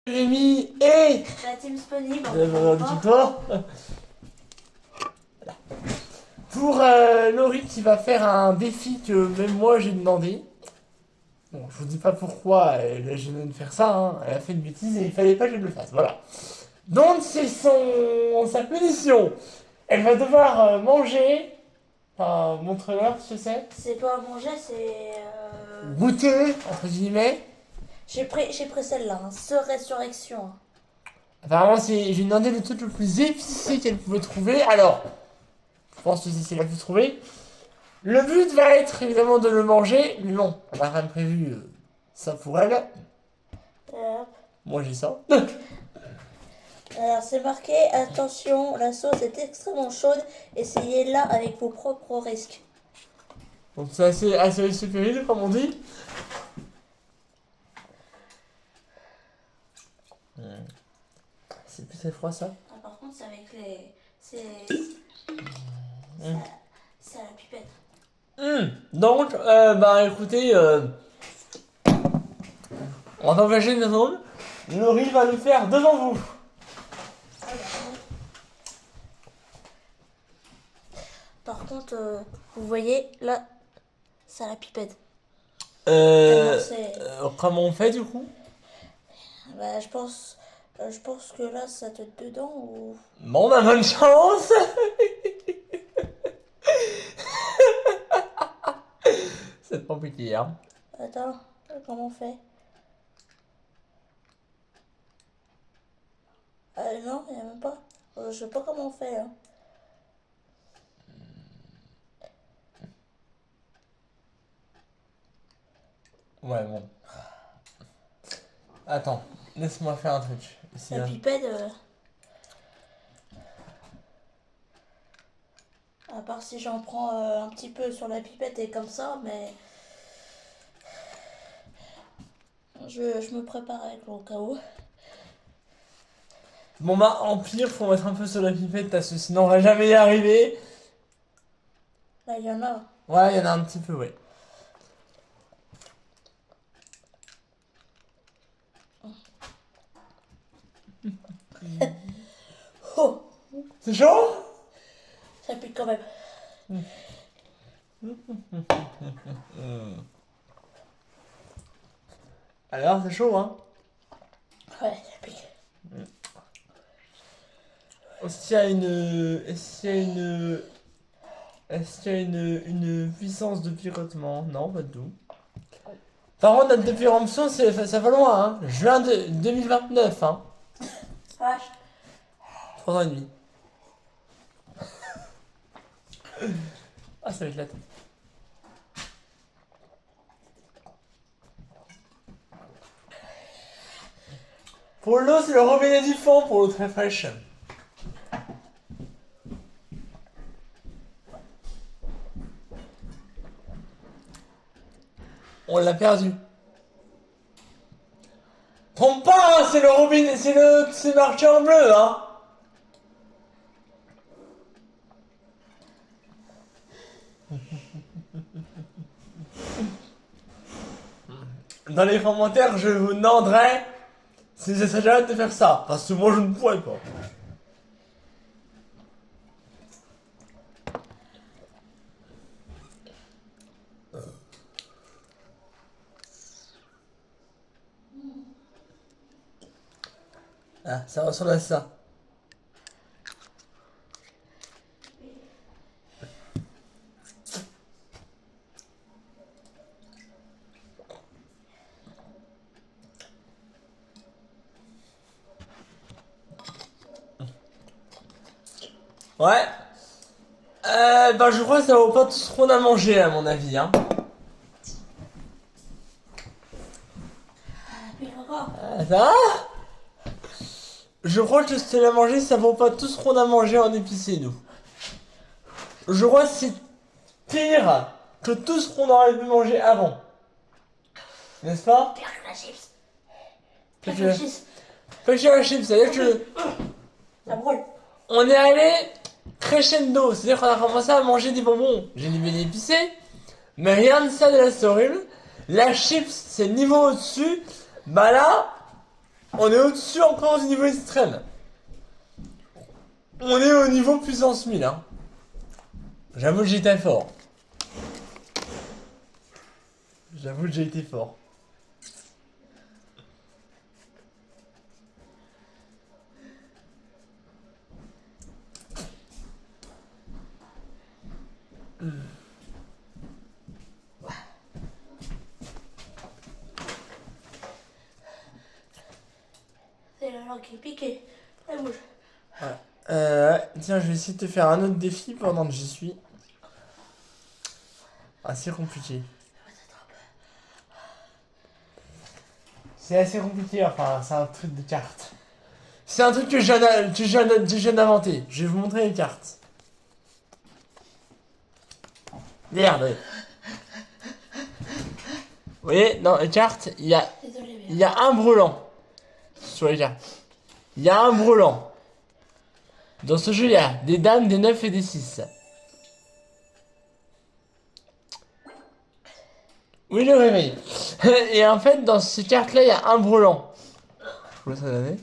Rémi et La team disponible. toi pour Laurie qui va faire un défi que même moi j'ai demandé. Bon, je vous dis pas pourquoi elle a gêné de faire ça, hein. Elle a fait une bêtise et il fallait pas que je le fasse, voilà. Donc c'est sa punition. Elle va devoir manger, enfin montre-leur ce que c'est, C'est pas à manger, c'est. goûter, entre guillemets. J'ai pris celle-là, hein. Ce résurrection. Hein. Apparemment j'ai demandé le truc le plus épicé qu'elle pouvait trouver, alors je pense que c'est la plus trouvée. Le but va être évidemment de le manger, mais bon, on a quand même prévu ça pour elle. Euh, Moi j'ai ça. alors c'est marqué, attention, la sauce est extrêmement chaude, essayez-la avec vos propres risques. Donc c'est assez supérieur comme on dit. C'est plus très froid ça. Ah, par contre, c'est avec les. C'est à la pipette. Donc, bah écoutez, on va engager une zone. Laurie va le faire devant vous. Par contre, vous voyez, là, c'est à la pipette. Comment on fait du coup? Bah, je pense que là, ça doit être dedans ou. Bon, bah bonne chance. C'est compliqué, hein. Attends, comment on fait? Non, il n'y a même pas. Je sais pas comment on fait. Hein. Ouais, bon. Attends, laisse-moi faire un truc. Ici, La hein. pipette. À part si j'en prends un petit peu sur la pipette et comme ça, mais. Je me prépare avec au cas où. Bon bah, en pire, faut mettre un peu sur la pipette parce que sinon on va jamais y arriver. Là, il y en a. Ouais, il y en a un petit peu, ouais. Oh, C'est chaud? ça pique quand même. Alors, c'est chaud, hein? Ouais, ça pique. Est-ce qu'il y a une... Est-ce qu'il y a une... Est-ce qu'il y a une puissance de picotement? Non, pas du tout. Par contre, date de péremption, ça va loin, hein. Juin 2029, hein. Vache. 3 ans et demi. Ah, ça va éclater. Pour l'eau, c'est le robinet du fond pour l'eau très fraîche. On l'a perdu. Trompe pas, hein, c'est le robinet, c'est marqué en bleu, hein. Dans les commentaires, je vous demanderai si ça s'agit de faire ça, parce que moi je ne pourrais pas. Ah, ça ressemble à ça. Ouais. Bah je crois que ça vaut pas tout ce qu'on a mangé à mon avis, hein. Pique encore. Ça va? Je crois que ce qu'on a mangé, ça vaut pas tout ce qu'on a mangé en épicé, nous. Je crois que c'est pire que tout ce qu'on aurait pu manger avant. N'est-ce pas? Pire que la chips. Pire Pire que que la- la chips. Pêcher à chips, c'est-à-dire que Ça brûle. on est allé crescendo, c'est-à-dire qu'on a commencé à manger des bonbons. J'ai des bien épicés, mais rien de ça de la sorule. La chips, c'est le niveau au-dessus. Bah là, On est au-dessus encore du niveau extrême. On est au niveau puissance 1000, hein. J'avoue que j'ai été fort. J'avoue que j'ai été fort. C'est la langue qui est piquée. Elle bouge. Tiens, je vais essayer de te faire un autre défi pendant que j'y suis. Assez compliqué. C'est assez compliqué, enfin, c'est un truc de cartes. C'est un truc que je viens d'inventer. Je vais vous montrer les cartes. Merde. Vous voyez, dans les cartes, il y a Désolé, Il y a un brûlant sur les cartes. Il y a un brûlant. Dans ce jeu, il y a des dames, des 9 et des 6. Oui, le réveil. Et en fait, dans ces cartes-là, il y a un brûlant. Je vois ça donner.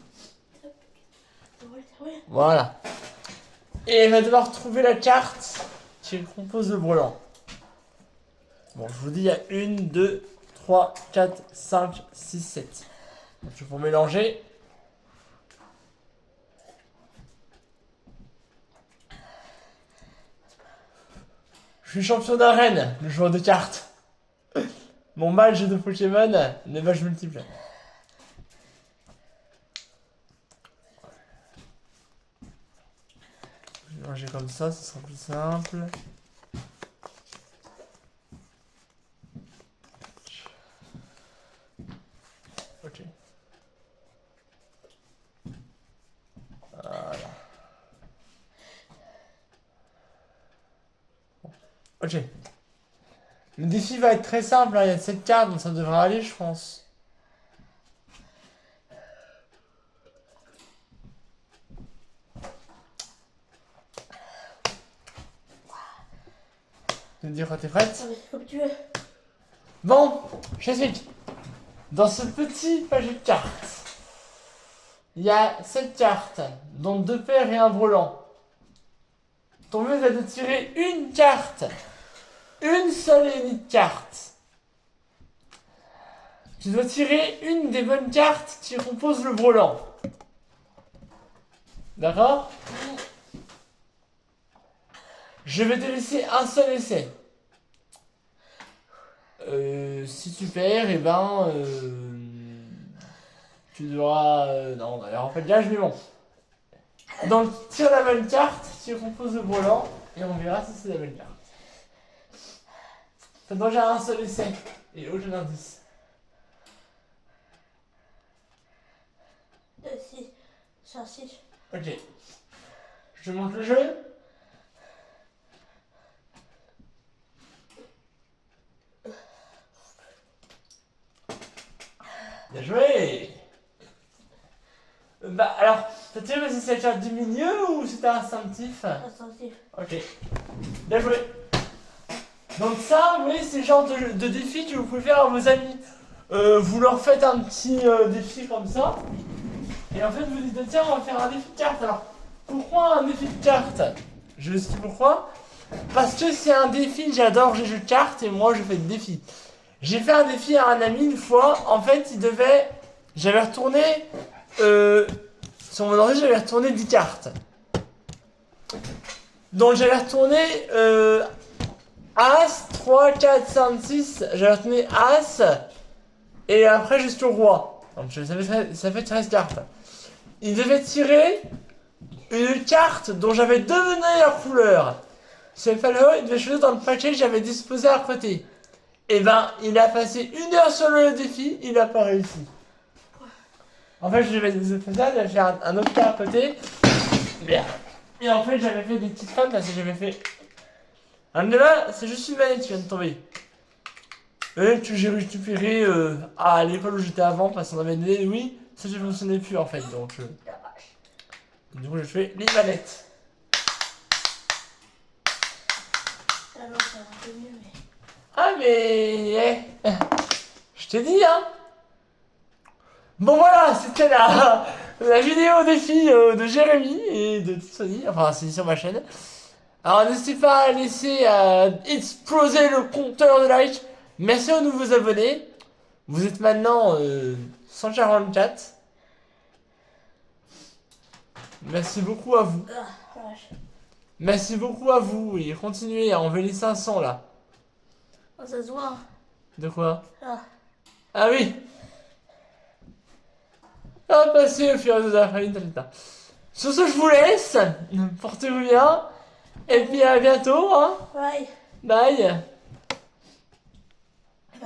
Voilà. Et il va devoir trouver la carte qui compose le brûlant. Bon, je vous dis, il y a 1, 2, 3, 4, 5, 6, 7. Donc, je vais mélanger. Je suis champion d'arène, le joueur de cartes. Mon badge de Pokémon, les badges multiples. Je vais ranger comme ça, ce sera plus simple. Ok. Voilà. Ok. Le défi va être très simple, hein. Il y a 7 cartes, donc ça devrait aller, je pense. Tu me dis quand t'es prête? Comme tu veux. Bon, j'explique. Dans ce petit paquet de cartes, il y a 7 cartes, dont 2 paires et un brelan. Ton but est de tirer une carte. Une seule et unique carte. Tu dois tirer une des bonnes cartes qui composent le brelan. D'accord? Je vais te laisser un seul essai. Si tu perds, et ben... tu devras... non, d'ailleurs, en fait, là, je vais bon. Donc, tire la bonne carte qui compose le brelan, et on verra si c'est la bonne carte. T'as déjà un seul essai, et aucun indice. 2, 6, 5, 6. Ok. Je te montre le jeu. Bien joué. Bah alors, t'as tiré parce que c'est la carte du milieu ou c'était instinctif? Instinctif. Ok. Bien joué. Donc ça, vous voyez, c'est le genre de défi que vous pouvez faire à vos amis. Vous leur faites un petit défi comme ça. Et en fait, vous dites, tiens, on va faire un défi de cartes. Alors, pourquoi un défi de cartes? Je vous explique pourquoi. Parce que c'est un défi, j'adore les jeux de cartes et moi je fais des défis. J'ai fait un défi à un ami une fois, en fait il devait... J'avais retourné... sur mon ordi j'avais retourné 10 cartes. Donc j'avais retourné As, 3, 4, 5, 6, j'avais retourné As, et après jusqu'au Roi. Donc ça fait 13 cartes. Il devait tirer une carte dont j'avais deviné la couleur. S'il fallait, il devait choisir dans le paquet que j'avais disposé à côté. Et ben, il a passé 1 heure sur le défi, il a pas réussi. En fait, je vais faire un autre cas à côté. Merde. Et en fait, j'avais fait des petites femmes parce que j'avais fait. Un de là, c'est juste une manette qui vient de tomber. Et que j'ai récupéré à l'école où j'étais avant parce qu'on avait donné, oui, ça ne fonctionnait plus en fait. Donc, du coup, j'ai fait les manettes. Alors, ça va un peu mieux, mais. Ah, mais. Je t'ai dit, hein. Bon voilà, c'était la vidéo défi de Jérémy et de Tiffany. Enfin, c'est sur ma chaîne. Alors n'hésitez pas à laisser exploser le compteur de likes. Merci aux nouveaux abonnés. Vous êtes maintenant 144. Merci beaucoup à vous. Ah, vache. Merci beaucoup à vous et continuez à enlever les 500 là. Oh, ça se voit. De quoi? Ah. Ah oui. Ah, passez au fur et à mesure de la Sur ce, je vous laisse. Portez-vous bien. Et puis à bientôt. Hein. Bye. Bye.